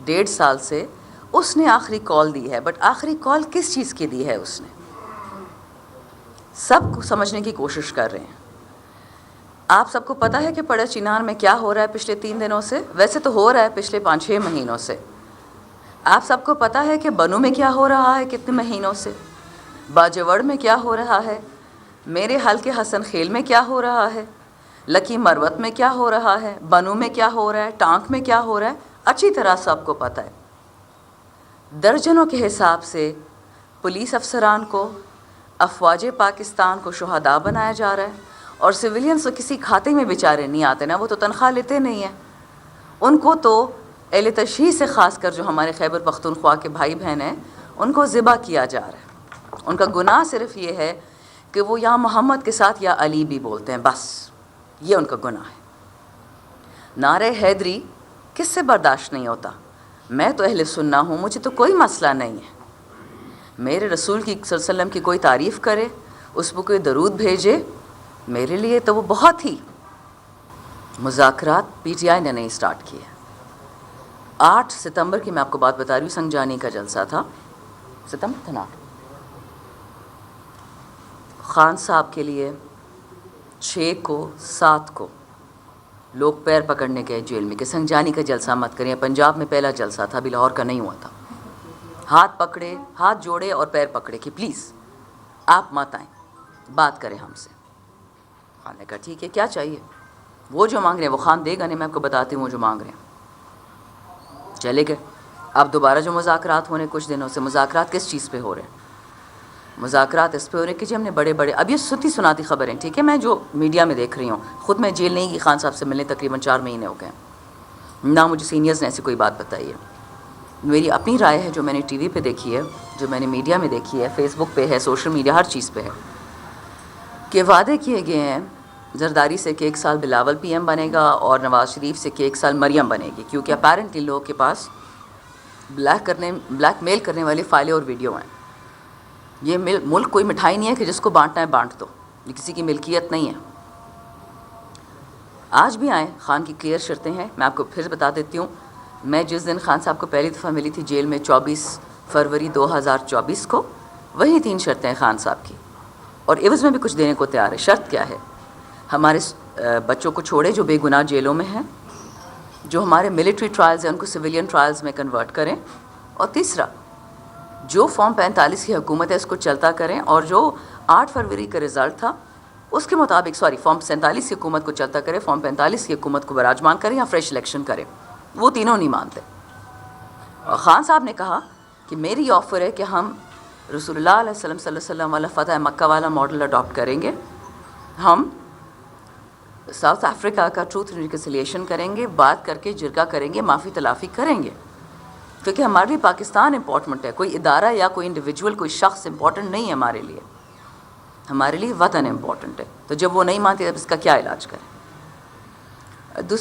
1.5 سال سے اس نے آخری کال دی ہے. بٹ آخری کال کس چیز کی دی ہے اس نے؟ سب کو سمجھنے کی کوشش کر رہے ہیں. آپ سب کو پتہ ہے کہ پڑا چنار میں کیا ہو رہا ہے پچھلے 3 دنوں سے؟ ویسے تو ہو رہا ہے پچھلے 5-6 مہینوں سے. آپ سب کو پتہ ہے کہ بنو میں کیا ہو رہا ہے کتنے مہینوں سے، باجوڑ میں کیا ہو رہا ہے، میرے حلقے حسن خیل میں کیا ہو رہا ہے، لکی مروت میں کیا ہو رہا ہے، بنو میں کیا ہو رہا ہے، ٹانک میں کیا ہو رہا ہے، اچھی طرح سب کو پتہ ہے. درجنوں کے حساب سے پولیس افسران کو، افواج پاکستان کو شہداء بنایا جا رہا ہے، اور سویلینز تو کسی کھاتے میں بیچارے نہیں آتے نا، وہ تو تنخواہ لیتے نہیں ہیں. ان کو تو اہل تشیع سے خاص کر جو ہمارے خیبر پختونخوا کے بھائی بہن ہیں ان کو ذبح کیا جا رہا ہے. ان کا گناہ صرف یہ ہے کہ وہ یا محمد کے ساتھ یا علی بھی بولتے ہیں، بس یہ ان کا گناہ ہے. نعرہ حیدری کس سے برداشت نہیں ہوتا؟ میں تو اہل سنہ ہوں، مجھے تو کوئی مسئلہ نہیں ہے. میرے رسول کی صلی اللہ علیہ وسلم کی کوئی تعریف کرے، اس پر کوئی درود بھیجے، میرے لیے تو وہ بہت ہی. مذاکرات پی ٹی آئی نے نہیں سٹارٹ کیے. 8 ستمبر کی میں آپ کو بات بتا رہی ہوں، سنجانی کا جلسہ تھا، ستمبر تھا نا، خان صاحب کے لیے 6 کو 7 کو لوگ پیر پکڑنے گئے جیل میں کہ سنجانی کا جلسہ مت کریں. پنجاب میں پہلا جلسہ تھا، ابھی لاہور کا نہیں ہوا تھا. ہاتھ پکڑے، ہاتھ جوڑے اور پیر پکڑے کہ پلیز آپ مت آئیں، بات کریں ہم سے. خان نے کہا ٹھیک ہے، کیا چاہیے؟ وہ جو مانگ رہے ہیں وہ خان دے گا نہیں، میں آپ کو بتاتی ہوں وہ جو مانگ رہے ہیں. چلے گئے. اب دوبارہ جو مذاکرات ہونے کچھ دنوں سے، مذاکرات کس چیز پہ ہو رہے ہیں؟ مذاکرات اس پہ ہو رہے ہیں کہ جی ہم نے بڑے اب یہ سنتی سناتی خبریں، ٹھیک ہے، میں جو میڈیا میں دیکھ رہی ہوں، خود میں جیل نہیں گئی، خان صاحب سے ملنے تقریباً 4 مہینے ہو گئے، نہ مجھے سینئرز نے ایسی کوئی بات بتائی ہے. میری اپنی رائے ہے جو میں نے ٹی وی پہ دیکھی ہے، جو میں نے میڈیا میں دیکھی ہے، فیس بک پہ ہے، سوشل میڈیا، ہر چیز پہ ہے، کہ وعدے کیے گئے ہیں زرداری سے کہ 1 سال بلاول پی ایم بنے گا اور نواز شریف سے کہ 1 سال مریم بنے گی، کیونکہ اپیرنٹلی لوگوں کے پاس بلیک میل کرنے والی فائلیں اور ویڈیو ہیں. یہ ملک کوئی مٹھائی نہیں ہے کہ جس کو بانٹنا ہے بانٹ دو، یہ کسی کی ملکیت نہیں ہے. آج بھی آئیں، خان کی کلیئر شرطیں ہیں، میں آپ کو پھر بتا دیتی ہوں. میں جس دن خان صاحب کو پہلی دفعہ ملی تھی جیل میں 24 فروری 2024 کو، وہی 3 شرطیں ہیں خان صاحب کی، اور عوض میں بھی کچھ دینے کو تیار ہے. شرط کیا ہے؟ ہمارے بچوں کو چھوڑے جو بے گناہ جیلوں میں ہیں، جو ہمارے ملٹری ٹرائلز ہیں ان کو سویلین ٹرائلز میں کنورٹ کریں، اور تیسرا جو فارم 45 کی حکومت ہے اس کو چلتا کریں، اور جو 8 فروری کا رزلٹ تھا اس کے مطابق فارم 47 کی حکومت کو چلتا کرے، فارم 45 کی حکومت کو براجمان کریں یا فریش الیکشن کریں. وہ تینوں نہیں مانتے. اور خان صاحب نے کہا کہ میری آفر ہے کہ ہم رسول اللہ علیہ وسلم صلی اللہ علیہ وسلم والا فتح مکہ والا ماڈل اڈاپٹ کریں گے، ہم ساؤتھ افریقہ کا ٹروتھ اینڈ ریکنسیلیشن کریں گے، بات کر کے جرگہ کریں گے، معافی تلافی کریں گے، کیونکہ ہمارے لیے پاکستان امپورٹنٹ ہے. کوئی ادارہ یا کوئی انڈیویجول، کوئی شخص امپورٹنٹ نہیں ہے ہمارے لیے، ہمارے لیے وطن امپورٹنٹ ہے. تو جب وہ نہیں مانتے اب اس کا کیا علاج کریں؟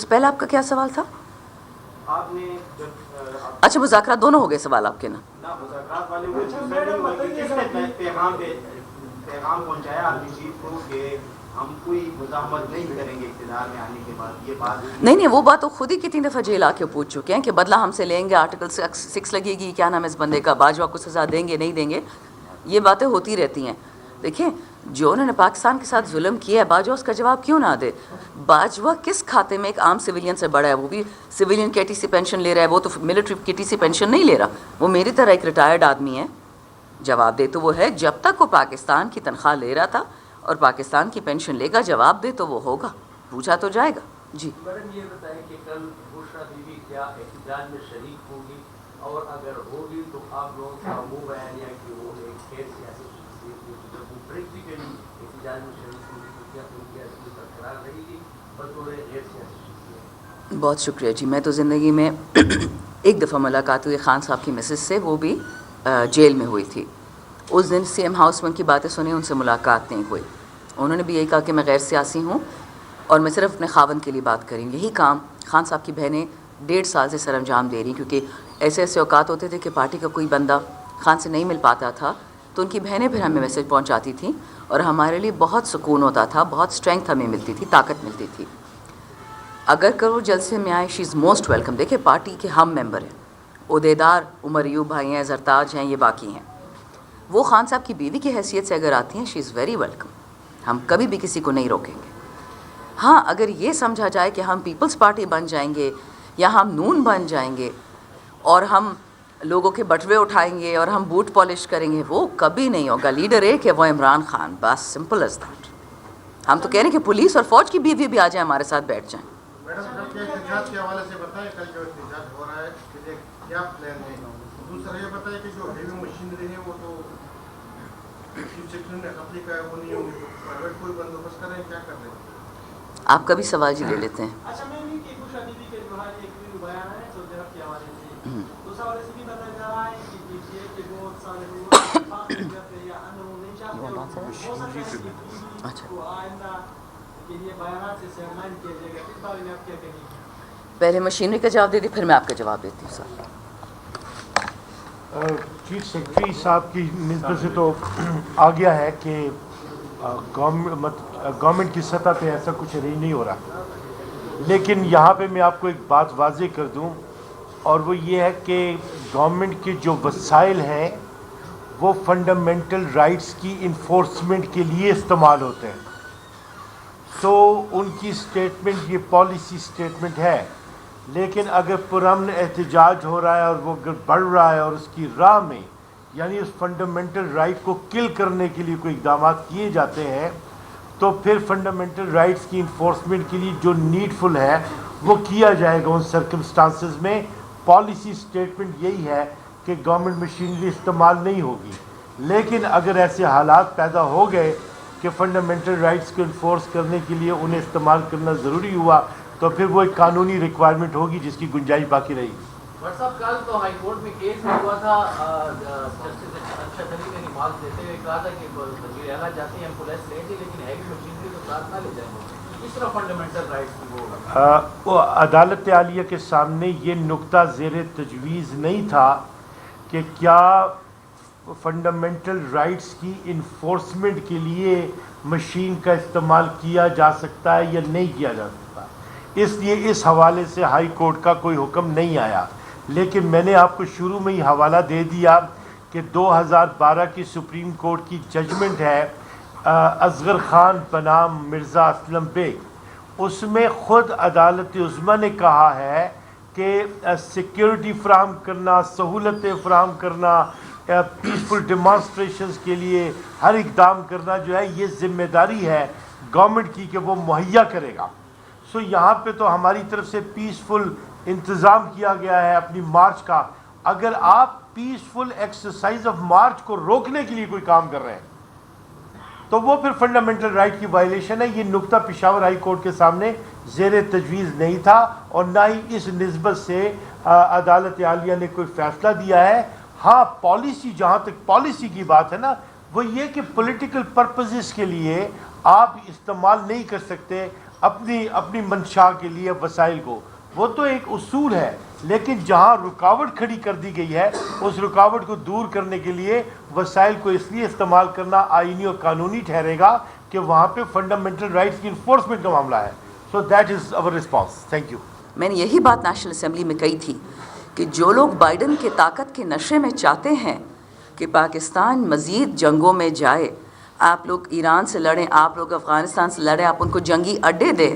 پہلا آپ کا کیا سوال تھا؟ آپ نے اچھا مذاکرات دونوں ہو گئے سوال آپ کے نا؟ مذاکرات والے پیغام پہنچایا آرمی چیف کو کہ ہم کوئی مزاحمت نہیں کریں گے اقتدار میں آنے کے بعد، یہ بات نہیں، وہ بات تو خود ہی کتنی دفعہ جیل آ کے پوچھ چکے ہیں کہ بدلہ ہم سے لیں گے، آرٹیکل 6 لگے گی، کیا نام ہے اس بندے کا، باجوہ کو سزا دیں گے نہیں دیں گے، یہ باتیں ہوتی رہتی ہیں. دیکھیں جو انہوں نے پاکستان کے ساتھ ظلم کیا ہے، باجوہ اس کا جواب کیوں نہ دے؟ باجوہ کس کھاتے میں ایک عام سویلین سے بڑا ہے؟ وہ بھی سویلین کے ٹی سی پینشن لے رہا ہے، وہ تو ملٹری کی ٹی سی پینشن نہیں لے رہا، وہ میری طرح ایک ریٹائرڈ آدمی ہے. جواب دے تو وہ ہے، جب تک وہ پاکستان کی تنخواہ لے رہا تھا اور پاکستان کی پینشن لے گا، جواب دے تو وہ ہوگا، پوچھا تو جائے گا. جی میڈم یہ بتائیں کہ کل بشرا بی بی کیا احتجاج میں شریک ہوگی، اور اگر ہوگی تو آپ لوگوں کا وہ بیان ہے کہ وہ ایک غیر سیاسی شخصیت ہے، جب وہ پریکٹیکلی احتجاج میں شریک ہوگی تو کیا ان کی حیثیت برقرار رہے گی بطور غیر سیاسی شخصیت؟ بہت شکریہ جی. میں تو زندگی میں ایک دفعہ ملاقات ہوئی خان صاحب کی مسز سے، وہ بھی جیل میں ہوئی تھی. اس دن سی ایم ہاؤس میں ان کی باتیں سنی، ان سے ملاقات نہیں ہوئی. انہوں نے بھی یہی کہا کہ میں غیر سیاسی ہوں اور میں صرف اپنے خاوند کے لیے بات کریں. یہی کام خان صاحب کی بہنیں 1.5 سال سے سر انجام دے رہی، کیونکہ ایسے ایسے اوقات ہوتے تھے کہ پارٹی کا کوئی بندہ خان سے نہیں مل پاتا تھا تو ان کی بہنیں پھر ہمیں میسج پہنچاتی تھیں، اور ہمارے لیے بہت سکون ہوتا تھا، بہت اسٹرینتھ ہمیں ملتی تھی، طاقت ملتی تھی. اگر کرو جلسے میں آئے، شی از موسٹ ویلکم. دیکھیں پارٹی کے ہم ممبر ہیں، عہدیدار عمر ایوب بھائی ہیں, زرتاج ہیں, یہ باقی ہیں. وہ خان صاحب کی بیوی کی حیثیت سے اگر آتی ہیں, شی از ویری ویلکم. ہم کبھی بھی کسی کو نہیں روکیں گے. ہاں, اگر یہ سمجھا جائے کہ ہم پیپلز پارٹی بن جائیں گے یا ہم نون بن جائیں گے اور ہم لوگوں کے بٹوے اٹھائیں گے اور ہم بوٹ پالش کریں گے, وہ کبھی نہیں ہوگا. لیڈر ایک ہے, وہ عمران خان, بس سمپل ایز دیٹ. ہم تو کہہ رہے ہیں کہ پولیس اور فوج کی بیوی بھی آ جائیں, ہمارے ساتھ بیٹھ جائیں. میڈم صاحب کے احتجاج کے حوالے سے بتائیں, کل جو احتجاج ہو رہا ہے کیا پلان ہے؟ دوسرا یہ بتائیں کہ جو ہیوی مشینری ہے وہ تو چیف سیکرٹری نے قبضے کا ہے, وہ نہیں ہوگی, تو پرائیویٹ کوئی بندوبست کر رہے ہیں, کیا کر رہے ہیں آپ کا بھی سوال جی لے لیتے ہیں. اچھا, میں بھی کہ خوش ادیبی کے جو ہے ایک بیان ہے جو جناب کے حوالے سے دوسرا حوالے سے بھی بتایا جا رہا ہے کہ پی ٹی اے کے بہت سارے لوگ بات کرتے یا ان وہ نہیں چاہتے, ہو سکتا ہے کہ آئندہ کے لیے بیانات سے سیمنائن کیا جائے گا. اس بارے میں آپ کیا کہیں گے؟ پہلے مشینری کا جواب دے دی, پھر میں آپ کا جواب دیتی ہوں. سر, چیف سیکرٹری صاحب کی نسبت سے تو آ گیا ہے کہ گورنمنٹ کی سطح پہ ایسا کچھ ارینج نہیں ہو رہا. لیکن یہاں پہ میں آپ کو ایک بات واضح کر دوں, اور وہ یہ ہے کہ گورنمنٹ کے جو وسائل ہیں وہ فنڈامنٹل رائٹس کی انفورسمنٹ کے لیے استعمال ہوتے ہیں. تو ان کی سٹیٹمنٹ یہ پالیسی سٹیٹمنٹ ہے, لیکن اگر پرامن احتجاج ہو رہا ہے اور وہ اگر بڑھ رہا ہے اور اس کی راہ میں یعنی اس فنڈامنٹل رائٹ کو کل کرنے کے لیے کوئی اقدامات کیے جاتے ہیں, تو پھر فنڈامنٹل رائٹس کی انفورسمنٹ کے لیے جو نیڈفل ہے وہ کیا جائے گا ان سرکمسٹانسز میں. پالیسی سٹیٹمنٹ یہی ہے کہ گورنمنٹ مشینری استعمال نہیں ہوگی. لیکن اگر ایسے حالات پیدا ہو گئے کہ فنڈامنٹل رائٹس کو انفورس کرنے کے لیے انہیں استعمال کرنا ضروری ہوا, تو پھر وہ ایک قانونی ریکوائرمنٹ ہوگی جس کی گنجائش باقی رہے گی. بٹ صاحب, کل تو ہائی کورٹ میں کیس میں ہوا تھا, جسٹس ارشد علی نے ریمارک دیتے ہوئے کہا تھا کہ وزیر اعلیٰ جاتے ہیں ایمبولینس لے جائیں لیکن ہیوی مشینری تو ساتھ نہ لے جائیں گے. اس طرح فنڈامنٹل رائٹس کی وہ عدالت عالیہ کے سامنے یہ نقطہ زیر تجویز نہیں تھا کہ کیا فنڈامنٹل رائٹس کی انفورسمنٹ کے لیے مشین کا استعمال کیا جا سکتا ہے یا نہیں کیا جا سکتا. اس لیے اس حوالے سے ہائی کورٹ کا کوئی حکم نہیں آیا. لیکن میں نے آپ کو شروع میں ہی حوالہ دے دیا کہ 2012 کی سپریم کورٹ کی ججمنٹ ہے اصغر خان بنام مرزا اسلم بیگ, اس میں خود عدالت عظمیٰ نے کہا ہے کہ سیکیورٹی فراہم کرنا, سہولتیں فراہم کرنا, پیسفل ڈیمانسٹریشنز کے لیے ہر اقدام کرنا جو ہے یہ ذمہ داری ہے گورنمنٹ کی کہ وہ مہیا کرے گا. سو یہاں پہ تو ہماری طرف سے پیسفل انتظام کیا گیا ہے اپنی مارچ کا. اگر آپ پیسفل ایکسرسائز آف مارچ کو روکنے کے لیے کوئی کام کر رہے ہیں تو وہ پھر فنڈامنٹل رائٹ کی وائلیشن ہے. یہ نقطہ پشاور ہائی کورٹ کے سامنے زیر تجویز نہیں تھا اور نہ ہی اس نسبت سے عدالت عالیہ نے کوئی فیصلہ دیا ہے. ہاں, پالیسی, جہاں تک پالیسی کی بات ہے نا, وہ یہ کہ پولیٹیکل پرپزز کے لیے آپ استعمال نہیں کر سکتے اپنی منشا کے لیے وسائل کو, وہ تو ایک اصول ہے. لیکن جہاں رکاوٹ کھڑی کر دی گئی ہے اس رکاوٹ کو دور کرنے کے لیے وسائل کو اس لیے استعمال کرنا آئینی اور قانونی ٹھہرے گا کہ وہاں پہ فنڈامنٹل رائٹس کی انفورسمنٹ کا معاملہ ہے. So that is our response. Thank you. میں نے یہی بات نیشنل اسمبلی میں کہی تھی کہ جو لوگ بائیڈن کے طاقت کے نشے میں چاہتے ہیں کہ پاکستان مزید جنگوں میں جائے, آپ لوگ ایران سے لڑیں, آپ لوگ افغانستان سے لڑیں, آپ ان کو جنگی اڈے دیں.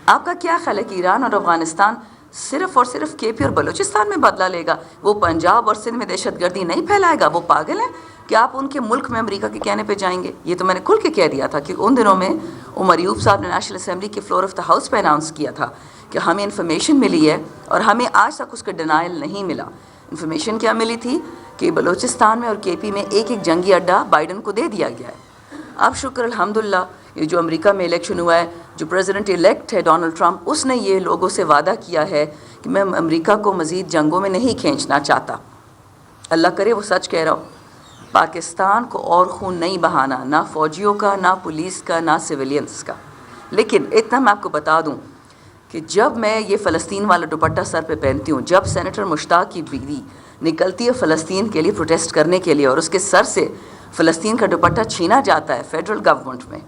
آپ کا کیا خیال ہے کہ ایران اور افغانستان صرف اور صرف کے پی اور بلوچستان میں بدلہ لے گا, وہ پنجاب اور سندھ میں دہشت گردی نہیں پھیلائے گا؟ وہ پاگل ہیں کہ آپ ان کے ملک میں امریکہ کے کہنے پہ جائیں گے؟ یہ تو میں نے کھل کے کہہ دیا تھا کہ ان دنوں میں عمر ایوب صاحب نے نیشنل اسمبلی کے فلور آف دا ہاؤس پہ اناؤنس کیا تھا کہ ہمیں انفارمیشن ملی ہے اور ہمیں آج تک اس کا ڈینائل نہیں ملا. انفارمیشن کیا ملی تھی کہ بلوچستان میں اور کے پی میں ایک جنگی اڈا بائیڈن کو دے دیا گیا ہے. اب شکر الحمدللہ یہ جو امریکہ میں الیکشن ہوا ہے, جو پریزیڈنٹ الیکٹ ہے ڈونلڈ ٹرمپ, اس نے یہ لوگوں سے وعدہ کیا ہے کہ میں امریکہ کو مزید جنگوں میں نہیں کھینچنا چاہتا. اللہ کرے وہ سچ کہہ رہا ہو. پاکستان کو اور خون نہیں بہانا, نہ فوجیوں کا, نہ پولیس کا, نہ سویلینس کا. لیکن اتنا میں آپ کو بتا دوں کہ جب میں یہ فلسطین والا دوپٹہ سر پہ پہنتی ہوں, جب سینیٹر مشتاق کی بیوی نکلتی ہے فلسطین کے لیے پروٹیسٹ کرنے کے لیے اور اس کے سر سے فلسطین کا دوپٹہ چھینا جاتا ہے فیڈرل گورنمنٹ میں,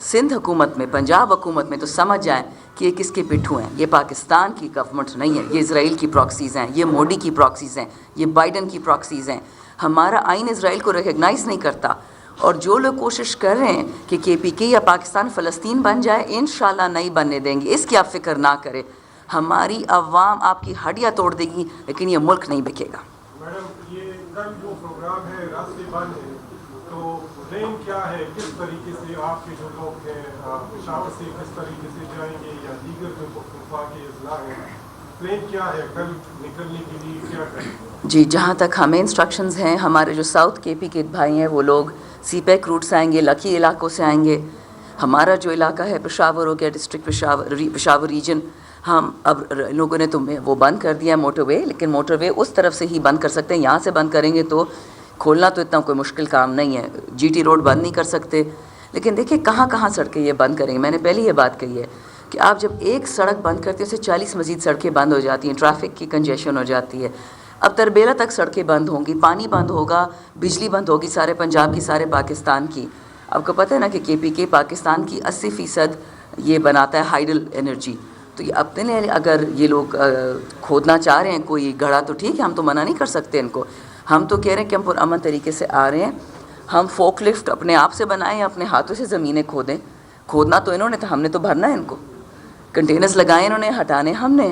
سندھ حکومت میں, پنجاب حکومت میں, تو سمجھ جائیں کہ یہ کس کے پٹھو ہیں. یہ پاکستان کی گورنمنٹ نہیں ہے, یہ اسرائیل کی پراکسیز ہیں, یہ مودی کی پراکسیز ہیں, یہ بائیڈن کی پراکسیز ہیں. ہمارا آئین اسرائیل کو ریکگنائز نہیں کرتا. اور جو لوگ کوشش کر رہے ہیں کہ KPK یا پاکستان فلسطین بن جائے, انشاءاللہ نہیں بننے دیں گے, اس کی آپ فکر نہ کریں. ہماری عوام آپ کی ہڈیاں توڑ دے گی لیکن یہ ملک نہیں بکے گا. میڈم یہ کل جو پروگرام ہے راستے بند ہے, تو پلان کیا ہے, کس طریقے سے آپ کے جو لوگ ہیں پشاور سے کس طریقے سے جائیں گے, یا دیگر جو وفاقی اضلاع ہیں, پلان کیا ہے کل نکلنے کے لیے کیا کریں؟ جی, جہاں تک ہمیں انسٹرکشنز ہیں, ہمارے جو ساؤتھ KP کے بھائی ہیں وہ لوگ سی پیک روٹ سے آئیں گے, لکی علاقوں سے آئیں گے. ہمارا جو علاقہ ہے پشاور ہو گیا, ڈسٹرکٹ پشاور ریجن, ہم اب لوگوں نے تو وہ بند کر دیا موٹر وے, لیکن موٹر وے اس طرف سے ہی بند کر سکتے ہیں. یہاں سے بند کریں گے تو کھولنا تو اتنا کوئی مشکل کام نہیں ہے. GT روڈ بند نہیں کر سکتے, لیکن دیکھیں کہاں کہاں سڑکیں یہ بند کریں گے. میں نے پہلے یہ بات کہی ہے کہ آپ جب ایک سڑک بند کرتے ہیں اسے 40 مزید سڑکیں بند ہو جاتی ہیں, ٹریفک کی کنجیشن ہو جاتی ہے. اب تربیلا تک سڑکیں بند ہوں گی, پانی بند ہوگا, بجلی بند ہوگی سارے پنجاب کی, سارے پاکستان کی. آپ کو پتہ ہے نا کہ KPK پاکستان کی 80% یہ بناتا ہے ہائیڈل انرجی. تو یہ اپنے لیے اگر یہ لوگ کھودنا چاہ رہے ہیں کوئی گڑھا تو ٹھیک ہے, ہم تو منع نہیں کر سکتے ان کو. ہم تو کہہ رہے ہیں کہ ہم پرامن طریقے سے آ رہے ہیں. ہم فوک لفٹ اپنے آپ سے بنائیں, اپنے ہاتھوں سے زمینیں کھودیں. کھودنا تو انہوں نے تھا, ہم نے تو بھرنا ہے ان کو. کنٹینرز لگائے انہوں نے, ہٹانے ہم نے.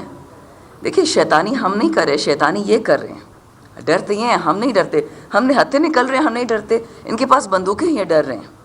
دیکھیے شیطانی ہم نہیں کر رہے, شیطانی یہ کر رہے ہیں. ڈرتے یہ ہیں, ہم نہیں ڈرتے. ہم نے ہتھے نکل رہے ہیں, ہم نہیں ڈرتے. ان کے پاس بندوقیں ہیں, یہ ڈر رہے ہیں.